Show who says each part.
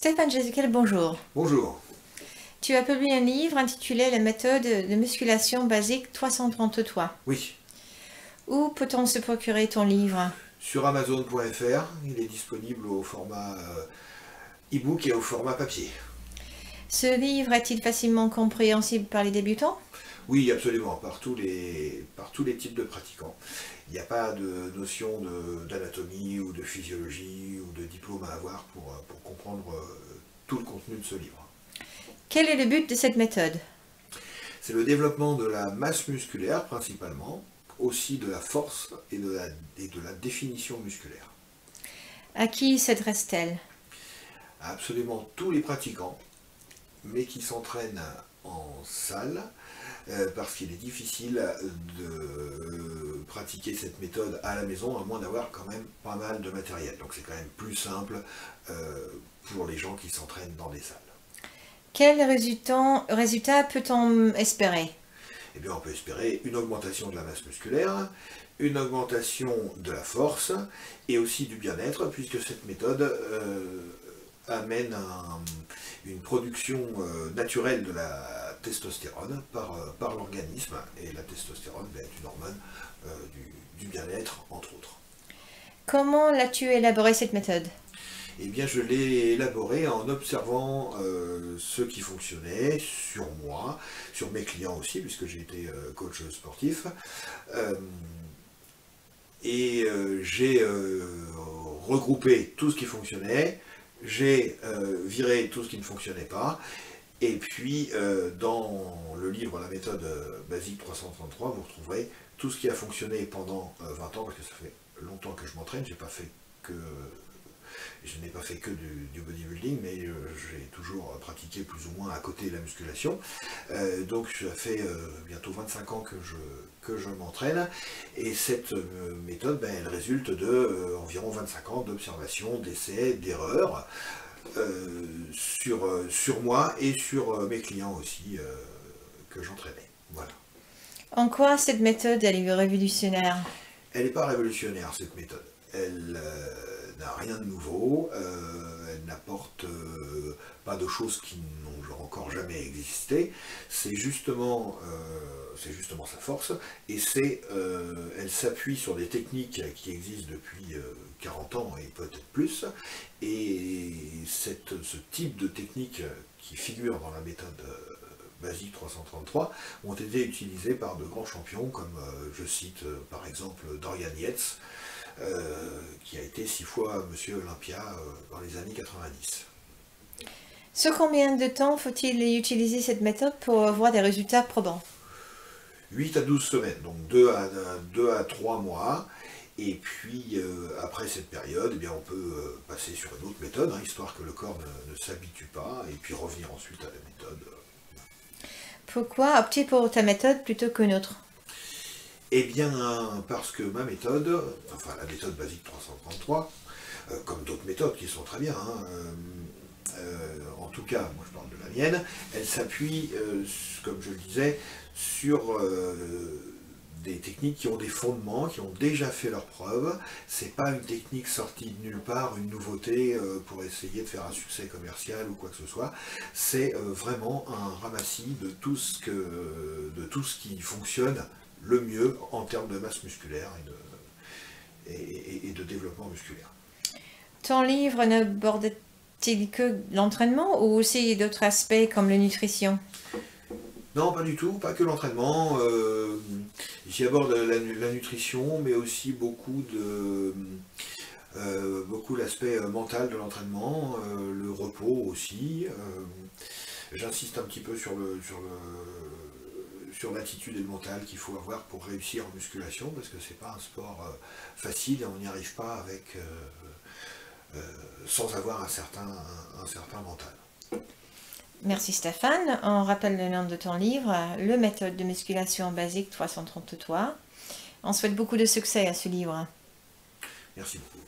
Speaker 1: Stéphane Jézéquel, bonjour.
Speaker 2: Bonjour.
Speaker 1: Tu as publié un livre intitulé La méthode de musculation basique 333.
Speaker 2: Oui,
Speaker 1: Où peut-on se procurer ton livre?
Speaker 2: sur Amazon.fr, il est disponible au format e-book et au format papier.
Speaker 1: Ce livre est-il facilement compréhensible par les débutants?
Speaker 2: Oui, absolument, par tous les types de pratiquants. Il n'y a pas de notion d'anatomie ou de physiologie ou de diplôme à avoir pour comprendre tout le contenu de ce livre.
Speaker 1: Quel est le but de cette méthode?
Speaker 2: C'est le développement de la masse musculaire principalement, aussi de la force et de la définition musculaire.
Speaker 1: À qui s'adresse-t-elle?
Speaker 2: À absolument tous les pratiquants, mais qui s'entraînent en salle, parce qu'il est difficile de pratiquer cette méthode à la maison, à moins d'avoir quand même pas mal de matériel. Donc c'est quand même plus simple pour les gens qui s'entraînent dans des salles.
Speaker 1: Quel résultat peut-on espérer?
Speaker 2: Eh bien, on peut espérer une augmentation de la masse musculaire, une augmentation de la force et aussi du bien-être, puisque cette méthode amène une production naturelle de la testostérone par l'organisme. Et la testostérone est une hormone du bien-être, entre autres.
Speaker 1: Comment l'as-tu élaboré cette méthode?
Speaker 2: Eh bien, je l'ai élaboré en observant ce qui fonctionnait sur moi, sur mes clients aussi, puisque j'ai été coach sportif. J'ai regroupé tout ce qui fonctionnait, j'ai viré tout ce qui ne fonctionnait pas, et puis dans le livre La méthode basique 333, vous retrouverez tout ce qui a fonctionné pendant 20 ans, parce que ça fait longtemps que je m'entraîne, je n'ai pas fait que du bodybuilding, mais j'ai toujours pratiqué plus ou moins à côté la musculation. Donc ça fait bientôt 25 ans que je m'entraîne. Et cette méthode, elle résulte de environ 25 ans d'observation, d'essais, d'erreurs sur moi et sur mes clients aussi que j'entraînais. Voilà.
Speaker 1: En quoi cette méthode est révolutionnaire?
Speaker 2: Elle n'est pas révolutionnaire, cette méthode. Elle n'a rien de nouveau, elle n'apporte pas de choses qui n'ont encore jamais existé. C'est justement sa force, et elle s'appuie sur des techniques qui existent depuis 40 ans et peut-être plus. Et ce type de techniques qui figurent dans la méthode basique 333 ont été utilisés par de grands champions comme, je cite par exemple Dorian Yates, qui a été 6 fois Monsieur Olympia dans les années 90.
Speaker 1: Sur combien de temps faut-il utiliser cette méthode pour avoir des résultats probants?
Speaker 2: 8 à 12 semaines, donc 2 à 3 mois. Et puis après cette période, eh bien, on peut passer sur une autre méthode, histoire que le corps ne s'habitue pas, et puis revenir ensuite à la méthode.
Speaker 1: Pourquoi opter pour ta méthode plutôt qu'une autre?
Speaker 2: Eh bien, parce que ma méthode, enfin la méthode basique 333, comme d'autres méthodes qui sont très bien, en tout cas, moi je parle de la mienne, elle s'appuie, comme je le disais, sur des techniques qui ont des fondements, qui ont déjà fait leurs preuves. C'est pas une technique sortie de nulle part, une nouveauté pour essayer de faire un succès commercial ou quoi que ce soit. C'est vraiment un ramassis de tout ce qui fonctionne le mieux en termes de masse musculaire et de développement musculaire.
Speaker 1: Ton livre n'aborde-t-il que l'entraînement ou aussi d'autres aspects comme la nutrition?
Speaker 2: Non, pas du tout, pas que l'entraînement. J'y aborde la nutrition, mais aussi beaucoup l'aspect mental de l'entraînement, le repos aussi. J'insiste un petit peu sur l'attitude et le mental qu'il faut avoir pour réussir en musculation, parce que c'est pas un sport facile et on n'y arrive pas sans avoir un certain mental.
Speaker 1: Merci Stéphane. On rappelle le nom de ton livre, Le méthode de musculation basique 333. On souhaite beaucoup de succès à ce livre.
Speaker 2: Merci beaucoup.